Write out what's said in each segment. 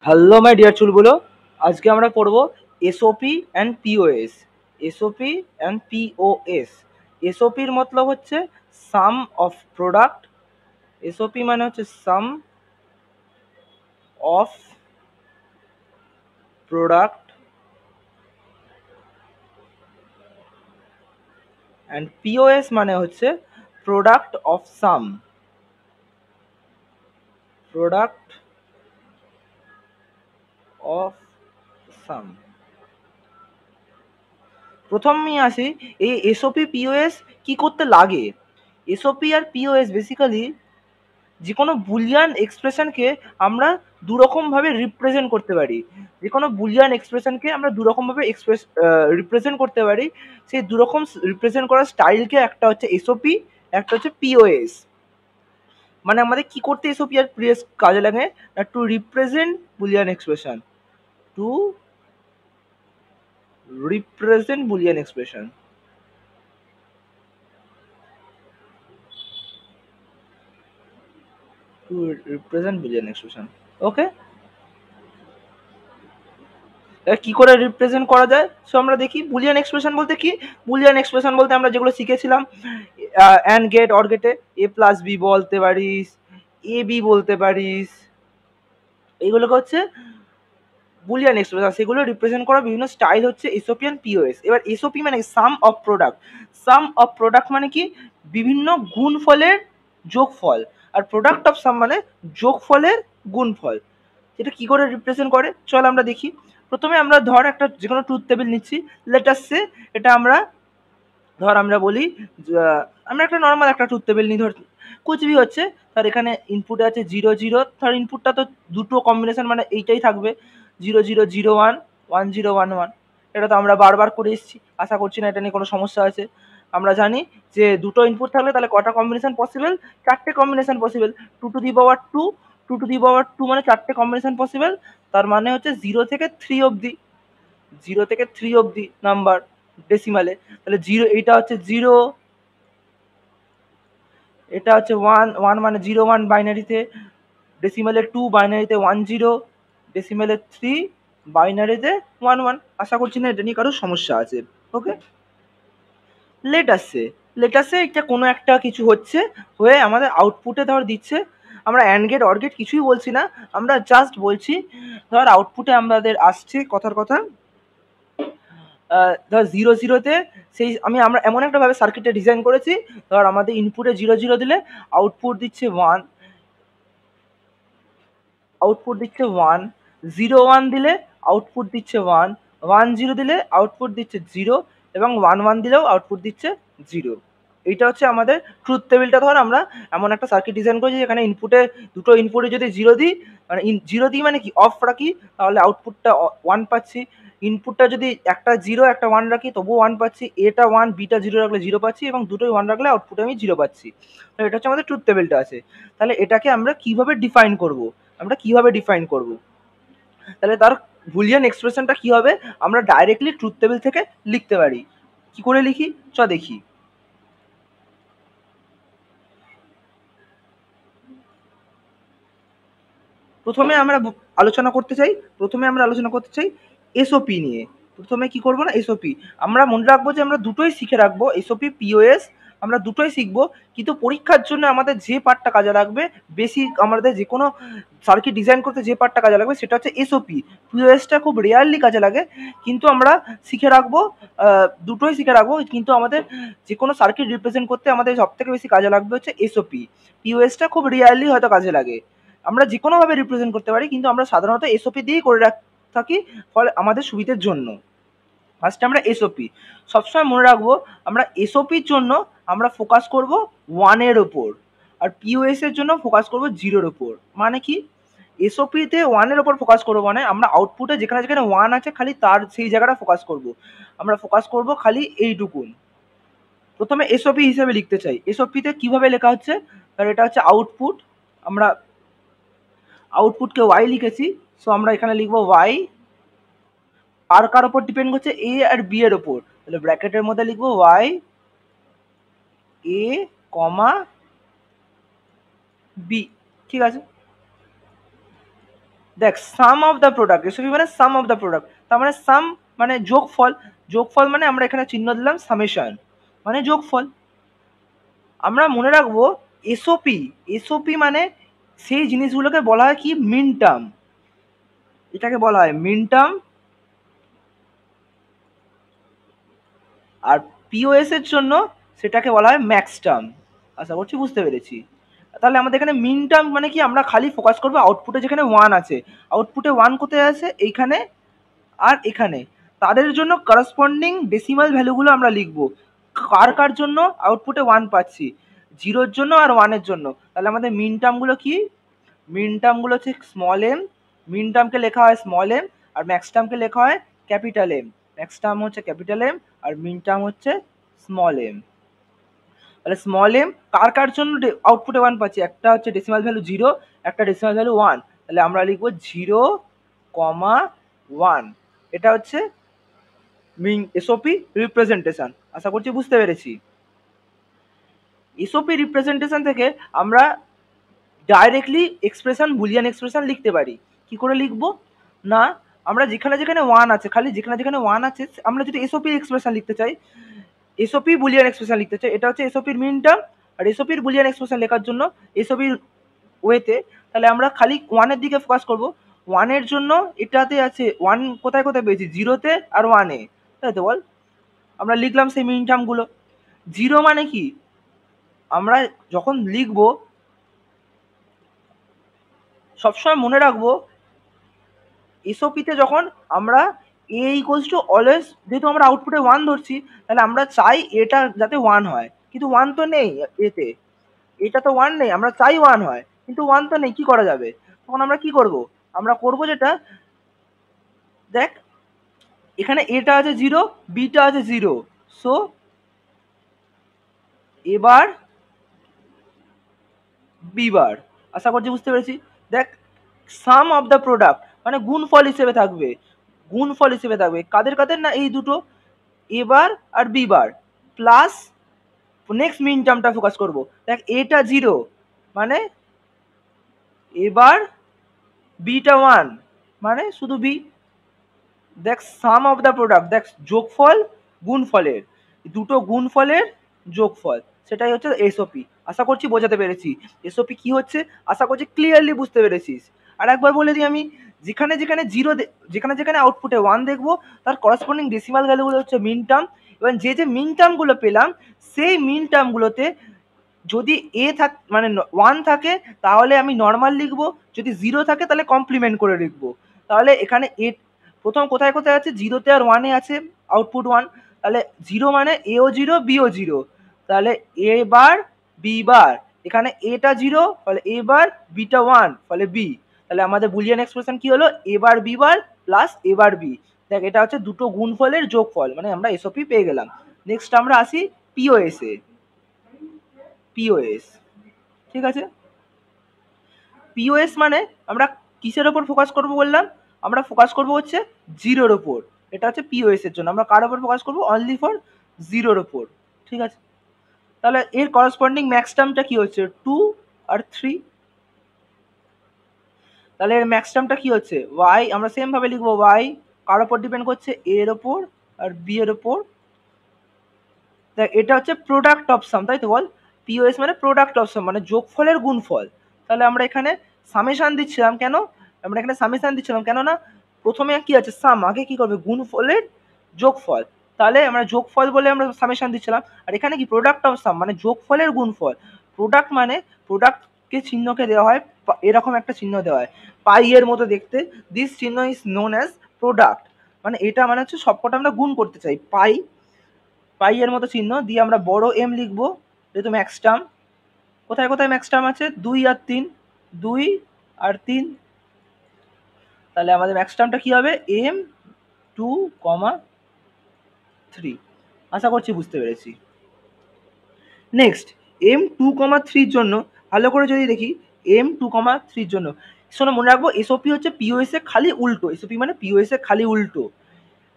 Hello my dear চুলগুলো, আজকে আমরা পড়বো SOP and POS. SOP and POS. এসওপির মতলব হচ্ছে সাম অফ প্রোডাক্ট। এসওপি মানে হচ্ছে sum of product and POS মানে হচ্ছে product of sum. Product of sum. প্রথমেই আসি, এই এসওপি পিওএস কি করতে লাগে। এসওপি আর পিওএস বেসিক্যালি যে কোনো বুলিয়ান এক্সপ্রেশনকে আমরা দুরকমভাবে রিপ্রেজেন্ট করতে পারি। যে কোনো বুলিয়ান এক্সপ্রেশনকে আমরা দুরকমভাবে রিপ্রেজেন্ট করতে পারি। সেই দুরকম রিপ্রেজেন্ট করার স্টাইলকে একটা হচ্ছে এসওপি, একটা হচ্ছে পিওএস। মানে আমাদের কি করতে এসওপি আর পিওএস কাজে লাগে, to represent Boolean expression, to represent Boolean expression, to represent Boolean expression. Okay, কি করে রিপ্রেজেন্ট করা যায় সো আমরা দেখি। বুলিয়ান এক্সপ্রেশন বলতে কি, বুলিয়ান এক্সপ্রেশন বলতে আমরা যেগুলো শিখেছিলাম অ্যান্ড গেট অর গেটে এ প্লাস বি বলতে পারিস, এ বি বলতে পারিস, এইগুলোকে হচ্ছে বুলিয়ান এক্সপ্রেশন। সেগুলো রিপ্রেজেন্ট করার বিভিন্ন স্টাইল হচ্ছে এসওপি অ্যান্ড পিওএস। এবার এসওপি মানে sum of product. Sum of product মানে কি, বিভিন্ন গুণফলের যোগফল। আর প্রোডাক্ট অফ সাম মানে যোগফলের গুণফল। এটা কি করে রিপ্রেজেন্ট করে চল আমরা দেখি। প্রথমে আমরা ধর একটা যে কোনো ট্রুথ টেবিল নিচ্ছি। লেটাস সে এটা আমরা ধর আমরা বলি আমরা একটা নর্মাল একটা ট্রুথ টেবিল নিই, ধর কুচবি হচ্ছে। ধর এখানে ইনপুটে আছে 0 0। ধর ইনপুটটা তো দুটো কম্বিনেশন মানে এইটাই থাকবে, 0 0 0 1, 1 0 1 1। এটা তো আমরা বারবার করে এসেছি, আশা করছি না এটা নিয়ে কোনো সমস্যা আছে। আমরা জানি যে দুটো ইনপুট থাকলে তাহলে কটা কম্বিনেশন পসিবল, চারটে combination possible. 2 to the power 2, 2 to the power 2 মানে চারটে কম্বিনেশন পসিবল। তার মানে হচ্ছে 0 থেকে 3 অবধি, 0 থেকে 3 অবধি নাম্বার ডেসিমালে। তাহলে জিরো, এইটা হচ্ছে 0, এটা হচ্ছে 1, 1 মানে 0 1 বাইনারিতে, ডেসিমালে 2 বাইনারিতে 1 0, ডেসিমালে 3 বাইনারিতে 1 1। আশা করছি না এটা নিয়ে কারো সমস্যা আছে। ওকে, লেটাসে এটা কোনো একটা কিছু হচ্ছে, হয়ে আমাদের আউটপুটে ধর দিচ্ছে। আমরা অ্যান্ড গেট অর গেট কিছুই বলছি না, আমরা জাস্ট বলছি ধর আউটপুটে আমাদের আসছে কথার কথা ধর 0 0-তে সেই আমরা এমন একটা ভাবে সার্কিটটা ডিজাইন করেছি, ধর আমাদের ইনপুটে 0 0 দিলে আউটপুট দিচ্ছে 1, আউটপুট দিচ্ছে 1, 0 1 দিলে আউটপুট দিচ্ছে 1, 1 0 দিলে আউটপুট দিচ্ছে 0, এবং 1 1 দিলেও আউটপুট দিচ্ছে 0। এইটা হচ্ছে আমাদের ট্রুথ টেবিলটা। ধর আমরা এমন একটা সার্কিট ডিজাইন করেছি যেখানে ইনপুটে দুটো ইনপুটে যদি 0 দিই, মানে 0 দিই মানে কি অফ রাখি, তাহলে আউটপুটটা 1 পাচ্ছি। ইনপুটটা যদি একটা 0 একটা 1 রাখি তবুও 1 পাচ্ছি। এটা 1 বিটা 0 রাখলে 0 পাচ্ছি, এবং দুটোই 1 রাখলে আউটপুটে আমি 0 পাচ্ছি। তো এটা হচ্ছে আমাদের ট্রুথ টেবিলটা আছে। তাহলে এটাকে আমরা কিভাবে ডিফাইন করব, তাহলে তার বুলিয়ান এক্সপ্রেশনটা কি হবে, আমরা ডাইরেক্টলি ট্রুথ টেবিল থেকে লিখতে পারি। কি করে লিখি চ দেখি। প্রথমে আমরা আলোচনা করতে চাই এসওপি নিয়ে। প্রথমে কি করব না, এসওপি আমরা মনে রাখবো যে আমরা দুটোই শিখে রাখবো, এসওপি পিওএস আমরা দুটোই শিখবো। কিন্তু পরীক্ষার জন্য আমাদের যে পার্টটা কাজে লাগবে, বেসিক আমাদের যে কোনো সার্কিট ডিজাইন করতে যে পার্টটা কাজে লাগবে সেটা হচ্ছে এসওপি। পিওএসটা খুব রেয়ারলি কাজে লাগে, কিন্তু আমরা শিখে রাখবো, দুটোই শিখে রাখবো। কিন্তু আমাদের যে কোনো সার্কিট রিপ্রেজেন্ট করতে আমাদের সব থেকে বেশি কাজে লাগবে হচ্ছে এসওপি। পিওএসটা খুব রেয়ারলি হয়তো কাজে লাগে। আমরা যে কোনোভাবে রিপ্রেজেন্ট করতে পারি, কিন্তু আমরা সাধারণত এসওপি দিয়েই করে থাকি, ফলে আমাদের সুবিধের জন্য। ফার্স্টে আমরা এসওপি সবসময় মনে রাখবো, আমরা এসওপির জন্য আমরা ফোকাস করব 1-এর ওপর, আর পিওএস এর জন্য ফোকাস করব 0-র ওপর। মানে কি, এসওপিতে 1-এর ওপর ফোকাস করবো মানে আমরা আউটপুটে যেখানে যেখানে 1 আছে খালি তার সেই জায়গাটা ফোকাস করব। আমরা ফোকাস করব খালি এইটুকুন। প্রথমে এসওপি হিসেবে লিখতে চাই, এসওপিতে কিভাবে লেখা হচ্ছে, তাহলে এটা হচ্ছে আউটপুট। আমরা আউটপুটকে ওয়াই লিখেছি, সো আমরা এখানে লিখবো ওয়াই। আর কার ওপর ডিপেন্ড করছে, এ আর বি এর ওপর। তাহলে ব্র্যাকেটের মধ্যে লিখবো ওয়াই এ কমা বি। ঠিক আছে, দেখ সাম অফ দ্য প্রোডাক্ট, এসওপি মানে সাম অফ দ্য প্রোডাক্ট, তার মানে সাম মানে যোগফল, যোগফল মানে আমরা এখানে চিহ্ন দিলাম সামেশন মানে যোগফল। আমরা মনে রাখবো এসওপি, এসওপি মানে সেই জিনিসগুলোকে বলা হয় কি মিন টার্ম, এটাকে বলা হয় মিন টার্ম। আর পিওএস এর জন্য সেটাকে বলা হয় ম্যাক্স টার্ম। আশা করছি বুঝতে পেরেছি। তাহলে আমাদের এখানে মিন টার্ম মানে কি, আমরা খালি ফোকাস করবো আউটপুটে যেখানে 1 আছে, আউটপুটে 1 কোথায় আছে এইখানে আর এখানে, তাদের জন্য করসপন্ডিং ডেসিমাল ভ্যালুগুলো আমরা লিখবো। কার কার জন্য আউটপুটে 1 পাচ্ছি, 0-র জন্য আর 1-এর জন্য। তাহলে আমাদের মিন টার্মগুলো কি, মিন টার্মগুলো হচ্ছে স্মল এম, মিন টার্মকে লেখা হয় স্মল এম, আর ম্যাক্স টার্মকে লেখা হয় ক্যাপিটাল এম। ম্যাক্স টার্ম হচ্ছে ক্যাপিটাল এম আর মিন টার্ম হচ্ছে স্মল এম। তাহলে স্মল এম কার কার জন্য আউটপুটে 1 পাচ্ছি, একটা হচ্ছে ডেসিমাল ভ্যালু 0, একটা ডেসিমাল ভ্যালু 1, তাহলে আমরা লিখবো 0,1। এটা হচ্ছে মিন এসওপি রিপ্রেজেন্টেশন। আশা করছি বুঝতে পেরেছি। এসওপি রিপ্রেজেন্টেশন থেকে আমরা ডাইরেক্টলি এক্সপ্রেশন, বুলিয়ান এক্সপ্রেশন লিখতে পারি। কি করে লিখবো না, আমরা যেখানে যেখানে 1 আছে, খালি যেখানে যেখানে 1 আছে আমরা যদি এসওপি এক্সপ্রেশন লিখতে চাই, এসওপি বুলিয়ান এক্সপ্রেশন লিখতে চাই, এটা হচ্ছে এসওপির মিন টার্ম। আর এসওপির বুলিয়ান এক্সপ্রেশন লেখার জন্য এসওপির ওয়েতে, তাহলে আমরা খালি 1-এর দিকে ফোকাস করব। 1-এর জন্য এটাতে আছে 1 কোথায় কোথায় পেয়েছি, 0-তে আর 1-এ, তাই তো বল। আমরা লিখলাম সেই মিন টার্মগুলো। 0 মানে কি, আমরা যখন লিখবো সবসময় মনে রাখবো এসওপিতে যখন আমরা এ ইকুয়ালস টু অলওয়েজ, যেহেতু আমরা আউটপুটে 1 ধরছি, তাহলে আমরা চাই এটা যাতে 1 হয়, কিন্তু 1 তো নেই এতে, এটা তো 1 নেই, আমরা চাই 1 হয় কিন্তু 1 তো নেই, কি করা যাবে, তখন আমরা কি করব, আমরা করব যেটা, দেখ এখানে এটা আছে 0, বিটা আছে 0, সো এবার বিবার। আশা করছি বুঝতে পেরেছি। দেখ সাম অফ দ্য প্রোডাক্ট মানে গুণফল হিসেবে থাকবে, গুণফল হিসেবে থাকবে কাদের কাদের না, এই দুটো এবার আর বিবার, প্লাস নেক্সট মিন টার্মটা ফোকাস করব। দেখ এটা 0 মানে এবার, বিটা 1 মানে শুধু বি। দেখ সাম অফ দ্য প্রোডাক্ট, দেখ যোগফল গুণফলের, দুটো গুণফলের যোগফল, সেটাই হচ্ছে এসওপি। আশা করছি বোঝাতে পেরেছি এসওপি কি হচ্ছে, আশা করছি ক্লিয়ারলি বুঝতে পেরেছিস। আর একবার বলে দিই আমি, যেখানে যেখানে 0, যেখানে যেখানে আউটপুটে 1 দেখবো তার করসপন্ডিং ডেসিমাল ভ্যালুগুলো হচ্ছে মিন টার্ম। এবং যে যে মিন টার্মগুলো পেলাম সেই মিন টার্মগুলোতে যদি মানে 1 থাকে তাহলে আমি নর্মাল লিখবো, যদি 0 থাকে তাহলে কমপ্লিমেন্ট করে লিখবো। তাহলে এখানে এ প্রথম কোথায় কোথায় আছে, 0-তে আর 1-এ আছে আউটপুট 1, তাহলে 0 মানে এও 0 বিও 0, তাহলে এ বার বি বার, এখানে এটা 0 ফলে এ বার, বিটা 1 ফলে বি। তাহলে আমাদের বুলিয়ান এক্সপ্রেশন কি হলো, এ বার বি বার প্লাস এ বার বি। দেখ এটা হচ্ছে দুটো গুণফলের যোগফল, মানে আমরা এসওপি পেয়ে গেলাম। নেক্সট আমরা আসি পিওএস এ। পিওএস, ঠিক আছে। পিওএস মানে আমরা কিসের ওপর ফোকাস করব বললাম, আমরা ফোকাস করব হচ্ছে 0-র ওপর। এটা হচ্ছে পিওএস এর জন্য আমরা কার ওপর ফোকাস করব, অনলি ফর 0-র ওপর, ঠিক আছে। তাহলে এর করসপন্ডিং ম্যাক্স টার্মটা কি হচ্ছে, 2 আর 3। তাহলে এর ম্যাক্স টার্মটা কি হচ্ছে y, আমরা সেম ভাবে লিখবো y কার ওপর ডিপেন্ড করছে, a এর ওপর আর b এর ওপর। দেখ এটা হচ্ছে প্রোডাক্ট অফ সাম, তাই তো বল, পিওএস মানে প্রোডাক্ট অফ সাম মানে যোগফলের গুণফল। তাহলে আমরা এখানে সামেশন দিচ্ছিলাম কেন, আমরা এখানে সামেশন দিচ্ছিলাম কেন না, প্রথমে কি আছে সাম, আগে কি করবে গুণফলের যোগফল, তাহলে আমরা যোগফল বলে আমরা সামেশন দিচ্ছিলাম। আর এখানে কি প্রোডাক্ট অফ সাম মানে যোগফলের গুণফল। প্রোডাক্ট মানে প্রোডাক্টকে চিহ্নকে দেওয়া হয় এরকম একটা চিহ্ন দেওয়া হয় পাই এর মতো দেখতে, দিস চিহ্ন ইজ নোন অ্যাজ প্রোডাক্ট, মানে এটা মানে হচ্ছে সবকটা আমরা গুণ করতে চাই, পাই পাই এর মতো চিহ্ন দিয়ে আমরা বড় এম লিখবো, যেহেতু ম্যাক্স টার্ম। কোথায় কোথায় ম্যাক্স টার্ম আছে, 2 আর 3, 2 আর 3, তাহলে আমাদের ম্যাক্স টার্মটা কি হবে, এম 2,3। আশা করছি বুঝতে পেরেছি। নেক্সট এম 2,3 জন্য ভালো করে যদি দেখি, এম 2,3 জন্য শোনো মনে রাখবো এসওপি হচ্ছে পিওএস এ খালি উল্টো, এসওপি মানে পিওএস এ খালি উল্টো।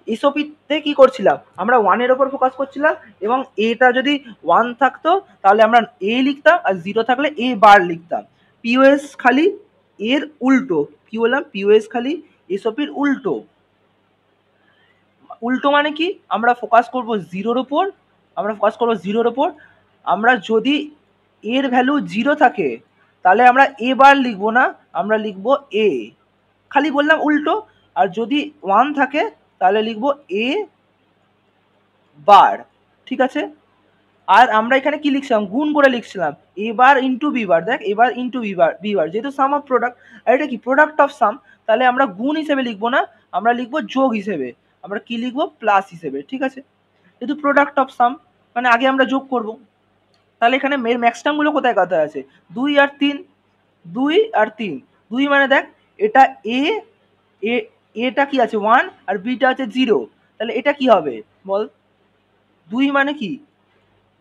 এসওপিতে কি করছিলাম, আমরা 1-এর ওপর ফোকাস করছিলাম এবং এটা যদি 1 থাকতো তাহলে আমরা এ লিখতাম আর 0 থাকলে এ বার লিখতাম। পিওএস খালি এর উল্টো কি বললাম, পিওএস খালি এসওপির উল্টো। উল্টো মানে কি, আমরা ফোকাস করব জিরোর ওপর, আমরা যদি এর ভ্যালু 0 থাকে তাহলে আমরা এ বার লিখবো না, আমরা লিখবো এ, খালি বললাম উল্টো। আর যদি 1 থাকে তাহলে লিখবো এ বার, ঠিক আছে। আর আমরা এখানে কি লিখছিলাম, গুণ করে লিখছিলাম এ বার ইন্টু বি বার। দেখ এবার ইন্টু বি বার যেহেতু সাম অফ প্রোডাক্ট, আর এটা কি প্রোডাক্ট অফ সাম, তাহলে আমরা গুণ হিসেবে লিখবো না, আমরা লিখবো যোগ হিসেবে, আমরা কি লিখবো প্লাস হিসেবে, ঠিক আছে। যেহেতু প্রোডাক্ট অফ সাম মানে আগে আমরা যোগ করব, তাহলে এখানে ম্যাক্স টার্মগুলো কোথায় কোথায় আছে, 2 আর 3, 2 আর 3, 2 মানে দেখ এটা এ, এটা কি আছে 1 আর বিটা আছে 0, তাহলে এটা কি হবে বল, 2 মানে কি,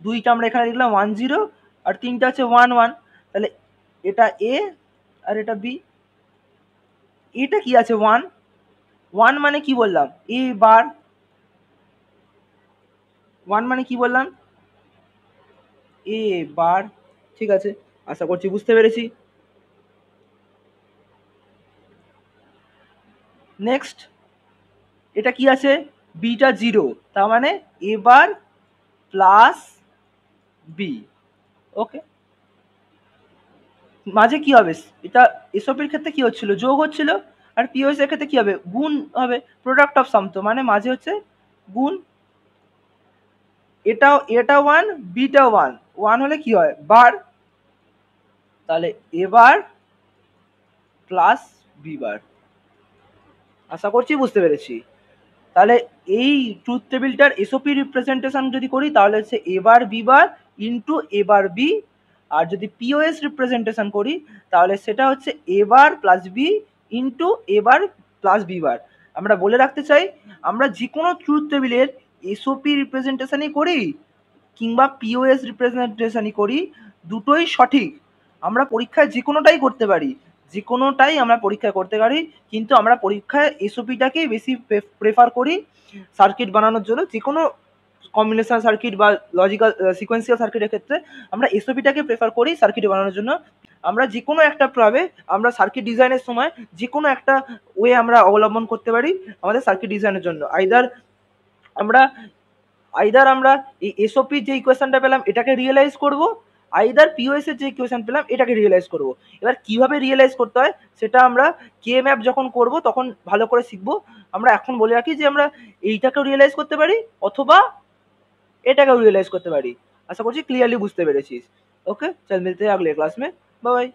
2টা আমরা এখানে লিখলাম 1 0 আর 3টা আছে 1 1, তাহলে এটা এ আর এটা বি। এটা কি আছে 1, 1 মানে কি বললাম এ বার, 1 মানে কি বললাম এ বার, ঠিক আছে। আশা করছি বুঝতে পেরেছি। নেক্সট এটা কি আছে, বিটা 0, তার মানে এ বার প্লাস বি, ওকে। মাঝে কি হবে, এটা এসওপির ক্ষেত্রে কি হচ্ছিল, যোগ হচ্ছিল, আর পিওএস এর ক্ষেত্রে কি হবে, গুণ হবে, প্রোডাক্ট অফ সাম তো, মানে মাঝে হচ্ছে গুণ। এটা 1 বিটা 1, 1 হলে কি হয় বার, তাহলে এ বার প্লাস বি বার। আশা করছি বুঝতে পেরেছি। তাহলে এই ট্রুথ টেবিলটার এসওপি রিপ্রেজেন্টেশন যদি করি তাহলে হচ্ছে এ বার বি বার ইন্টু এ বার বি, আর যদি পিওএস রিপ্রেজেন্টেশন করি তাহলে সেটা হচ্ছে এ বার প্লাস বি ইন্টু এ বার প্লাস বি বার। আমরা বলে রাখতে চাই, আমরা যে কোনো ট্রুথ টেবিলের এসওপি রিপ্রেজেন্টেশনই করি কিংবা পিওএস রিপ্রেজেন্টেশনই করি, দুটোই সঠিক। আমরা পরীক্ষায় যে কোনোটাই করতে পারি, যে কোনোটাই আমরা পরীক্ষায় করতে পারি, কিন্তু আমরা পরীক্ষায় এসওপিটাকেই বেশি প্রেফার করি সার্কিট বানানোর জন্য। যে কোনো কম্বিনেশন সার্কিট বা লজিক্যাল সিকোয়েন্সিয়াল সার্কিটের ক্ষেত্রে আমরা এসওপিটাকে প্রেফার করি সার্কিট বানানোর জন্য। আমরা যে কোনো একটা পাবে, আমরা সার্কিট ডিজাইনের সময় যে কোনো একটা ওয়ে আমরা অবলম্বন করতে পারি আমাদের সার্কিট ডিজাইনের জন্য। আইদার আমরা এই এসওপি যে ইকুয়েশনটা পেলাম এটাকে রিয়েলাইজ করব, আইদার পিওএস এর যে ইকুয়েশন পেলাম এটাকে রিয়েলাইজ করব। এবার কিভাবে রিয়েলাইজ করতে হয় সেটা আমরা কে ম্যাপ যখন করব তখন ভালো করে শিখবো। আমরা এখন বলে রাখি যে আমরা এইটাকেও রিয়েলাইজ করতে পারি অথবা এটাকেও রিয়েলাইজ করতে পারি। আশা করছি ক্লিয়ারলি বুঝতে পেরেছিস। ওকে, চল মিলতে हैं अगले क्लास में, बाय बाय।